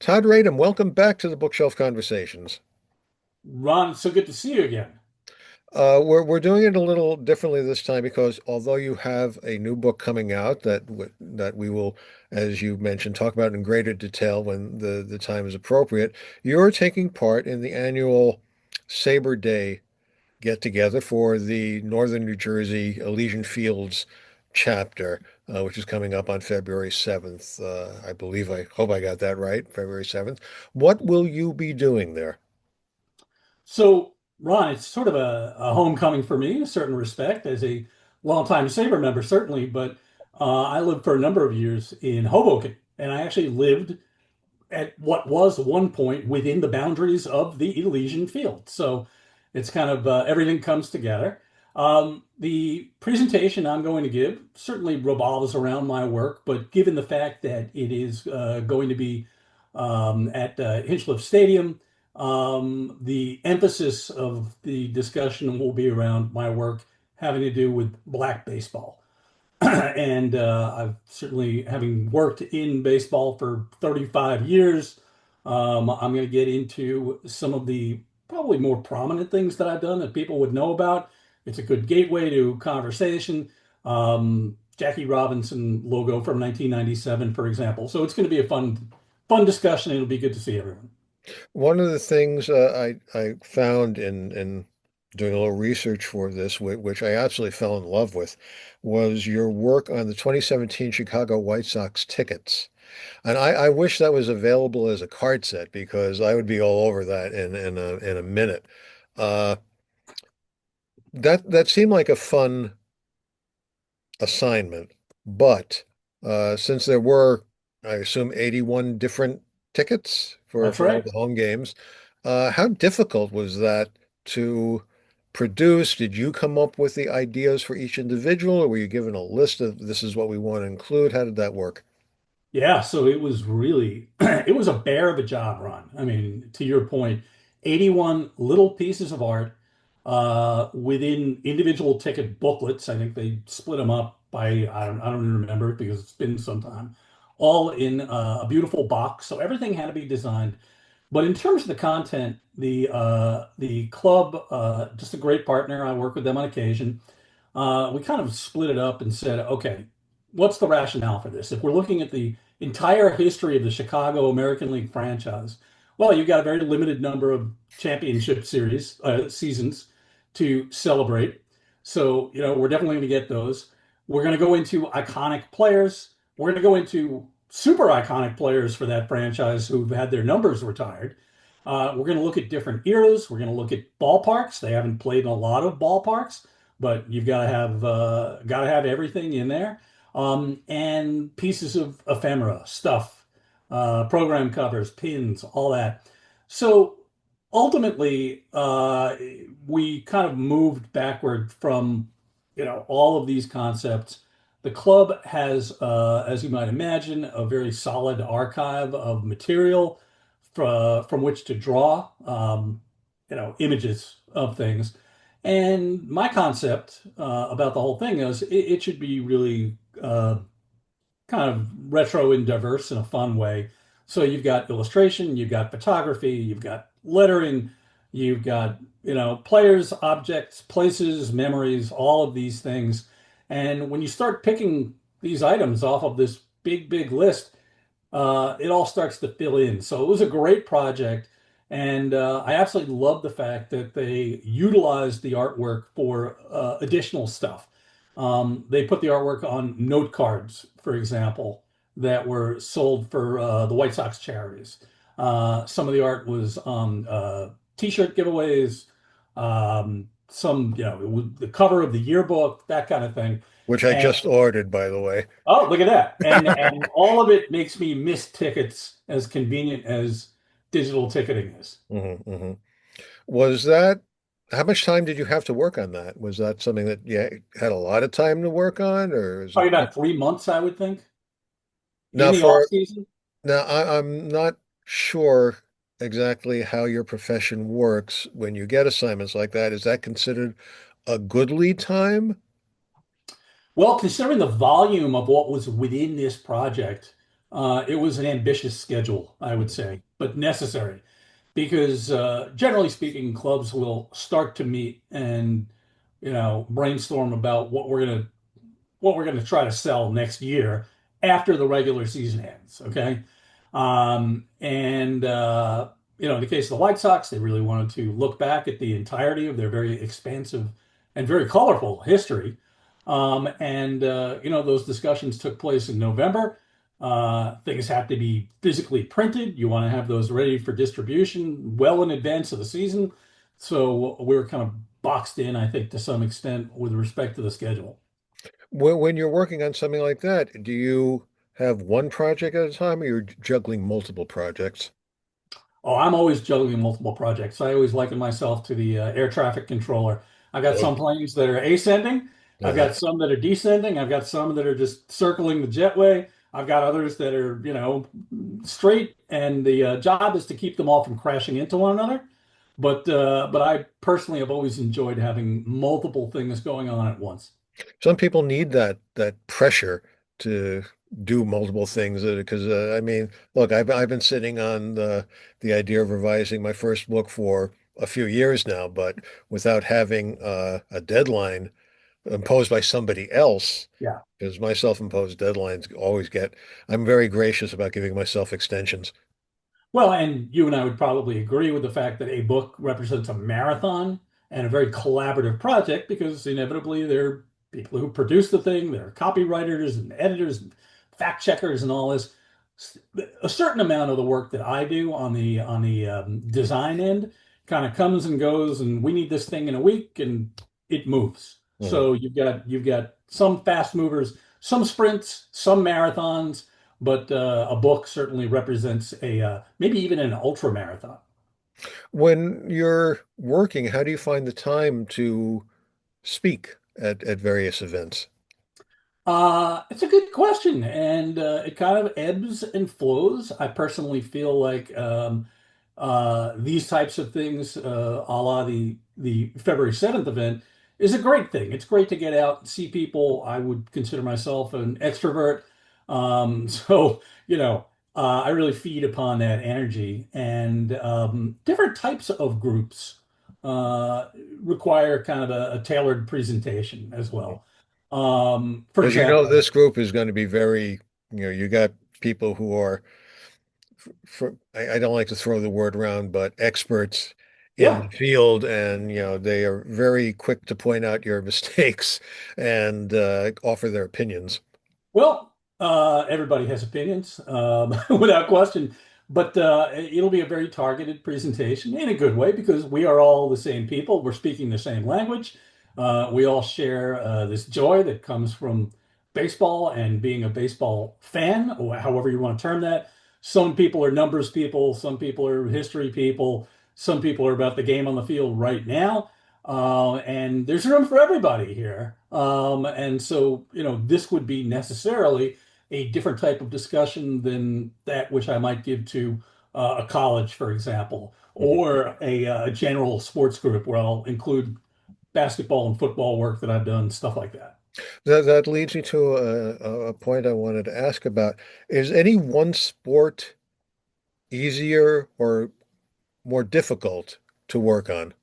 Todd Radom, welcome back to the Bookshelf Conversations. Ron, it's so good to see you again. We're doing it a little differently this time because although you have a new book coming out that we will, as you mentioned, talk about in greater detail when the time is appropriate, you're taking part in the annual SABR Day get together for the Northern New Jersey Elysian Fields chapter, which is coming up on February 7th. I hope I got that right, February 7th. What will you be doing there? So, Ron, it's sort of a homecoming for me in a certain respect as a longtime Sabre member, certainly, but I lived for a number of years in Hoboken, and I actually lived at what was one point within the boundaries of the Elysian Field. So it's kind of everything comes together. The presentation I'm going to give certainly revolves around my work, but given the fact that it is going to be at Hinchliffe Stadium, the emphasis of the discussion will be around my work having to do with black baseball. And I've certainly, having worked in baseball for 35 years, I'm going to get into some of the probably more prominent things that I've done that people would know about. It's a good gateway to conversation. Jackie Robinson logo from 1997, for example. So it's going to be a fun discussion. It'll be good to see everyone. One of the things I found in doing a little research for this, which I absolutely fell in love with, was your work on the 2017 Chicago White Sox tickets. And I wish that was available as a card set because I would be all over that in a minute. Uh, that seemed like a fun assignment, but since there were, I assume, 81 different tickets That's for all right. the home games, how difficult was that to produce? Did you come up with the ideas for each individual, or were you given a list of this is what we want to include? How did that work? Yeah, so it was really it was a bear of a job, Ron. I mean, to your point, 81 little pieces of art within individual ticket booklets. I think they split them up by I don't even remember it because it's been some time. All in a beautiful box. So everything had to be designed. But in terms of the content, the club, just a great partner. I work with them on occasion. We kind of split it up and said, okay, what's the rationale for this? If we're looking at the entire history of the Chicago American League franchise, well, you've got a very limited number of championship series seasons to celebrate. So, we're definitely going to get those. We're going to go into iconic players. We're going to go into super iconic players for that franchise who've had their numbers retired. We're going to look at different eras. We're going to look at ballparks. They haven't played in a lot of ballparks, but you've got to have everything in there, and pieces of ephemera stuff, program covers, pins, all that. So ultimately, we kind of moved backward from all of these concepts. The club has, as you might imagine, a very solid archive of material from which to draw, images of things. And my concept about the whole thing is it should be really kind of retro and diverse in a fun way. So you've got illustration, you've got photography, you've got lettering, you've got, players, objects, places, memories, all of these things. And when you start picking these items off of this big, big list, it all starts to fill in. So it was a great project. And I absolutely love the fact that they utilized the artwork for additional stuff. They put the artwork on note cards, for example, that were sold for the White Sox charities. Some of the art was on T-shirt giveaways, some, the cover of the yearbook, that kind of thing. Which I And just ordered, by the way. oh, look at that. And all of it makes me miss tickets as convenient as digital ticketing is. hmm hmm Was that, how much time did you have to work on that? Was that something that you had a lot of time to work on, or is it? Probably about 3 months, I would think, in Now, the off for season. now, I'm not sure exactly how your profession works when you get assignments like that. Is that considered a goodly time? Well, considering the volume of what was within this project, It was an ambitious schedule, I would say, but necessary because generally speaking, clubs will start to meet and brainstorm about what we're gonna try to sell next year after the regular season ends. Okay, and in the case of the White Sox, they really wanted to look back at the entirety of their very expansive and very colorful history. And those discussions took place in November. Things have to be physically printed. You want to have those ready for distribution well in advance of the season. So we're kind of boxed in, I think, to some extent with respect to the schedule. When you're working on something like that, do you have one project at a time or you're juggling multiple projects? Oh, I'm always juggling multiple projects. I always liken myself to the air traffic controller. I've got Oh, some planes that are ascending. I've uh-huh. got some that are descending. I've got some that are just circling the jetway. I've got others that are, straight. And the job is to keep them all from crashing into one another. But I personally have always enjoyed having multiple things going on at once. Some people need that pressure to do multiple things because I mean, look, I've been sitting on the idea of revising my first book for a few years now, but without having a deadline imposed by somebody else, Yeah. because my self-imposed deadlines always get, I'm very gracious about giving myself extensions. Well, and you and I would probably agree with the fact that a book represents a marathon and a very collaborative project because inevitably there are people who produce the thing, there are copywriters and editors and fact checkers and all this. A certain amount of the work that I do on the design end kind of comes and goes, and we need this thing in a week, and it moves. Mhm. So you've got some fast movers, some sprints, some marathons, but a book certainly represents a maybe even an ultra marathon. When you're working, how do you find the time to speak at various events? It's a good question, and it kind of ebbs and flows. I personally feel like these types of things, a la the February 7th event, is a great thing. It's great to get out and see people. I would consider myself an extrovert, so I really feed upon that energy. And different types of groups uh, require kind of a tailored presentation as well. For Because you know example, this group is going to be very, you got people who are, I don't like to throw the word around, but experts in yeah. the field, and they are very quick to point out your mistakes and offer their opinions. Well, everybody has opinions, without question, but it'll be a very targeted presentation in a good way because we are all the same people. We're speaking the same language. We all share this joy that comes from baseball and being a baseball fan, or however you want to term that. Some people are numbers people, some people are history people, some people are about the game on the field right now. And there's room for everybody here. And so, this would be necessarily a different type of discussion than that which I might give to a college, for example, Mhm. or a general sports group where I'll include basketball and football work that I've done, stuff like that. That leads me to a point I wanted to ask about. Is any one sport easier or more difficult to work on?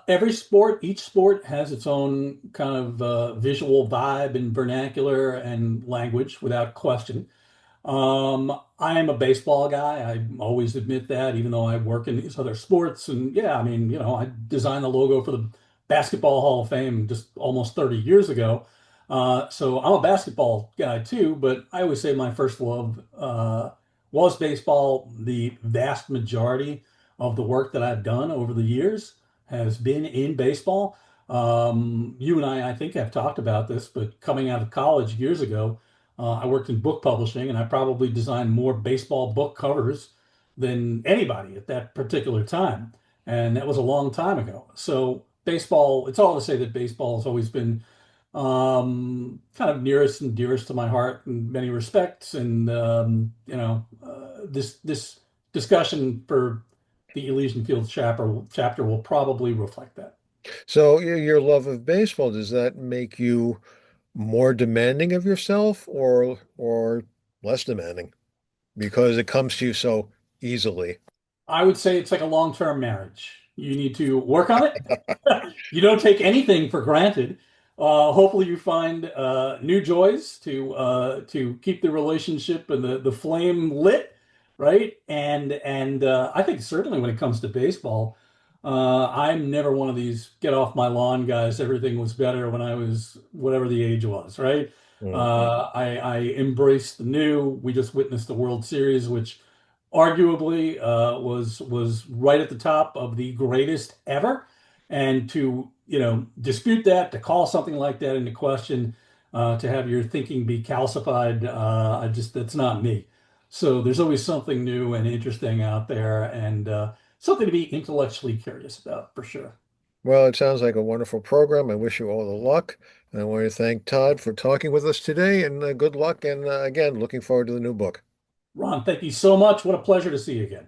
Every sport, each sport has its own kind of visual vibe and vernacular and language, without question. I am a baseball guy. I always admit that, even though I work in these other sports. And yeah, I mean, I designed the logo for the Basketball Hall of Fame just almost 30 years ago. So I'm a basketball guy too, but I always say my first love was baseball. The vast majority of the work that I've done over the years has been in baseball. You and I think, have talked about this, but coming out of college years ago, I worked in book publishing, and I probably designed more baseball book covers than anybody at that particular time. And that was a long time ago. So, baseball, it's all to say that baseball has always been kind of nearest and dearest to my heart in many respects. And, this discussion for the Elysian Fields chapter will probably reflect that. So your love of baseball, does that make you more demanding of yourself or less demanding because it comes to you so easily. I would say it's like a long-term marriage. You need to work on it. You don't take anything for granted. Hopefully, you find new joys to keep the relationship and the flame lit, right? And I think certainly when it comes to baseball, I'm never one of these get off my lawn guys. Everything was better when I was whatever the age was, right? Mm. I embrace the new. We just witnessed the World Series, which arguably was right at the top of the greatest ever. And to, dispute that, to call something like that into question, to have your thinking be calcified, that's not me. So there's always something new and interesting out there, and something to be intellectually curious about for sure. Well, it sounds like a wonderful program. I wish you all the luck. And I want to thank Todd for talking with us today and good luck. And again, looking forward to the new book. Ron, thank you so much. What a pleasure to see you again.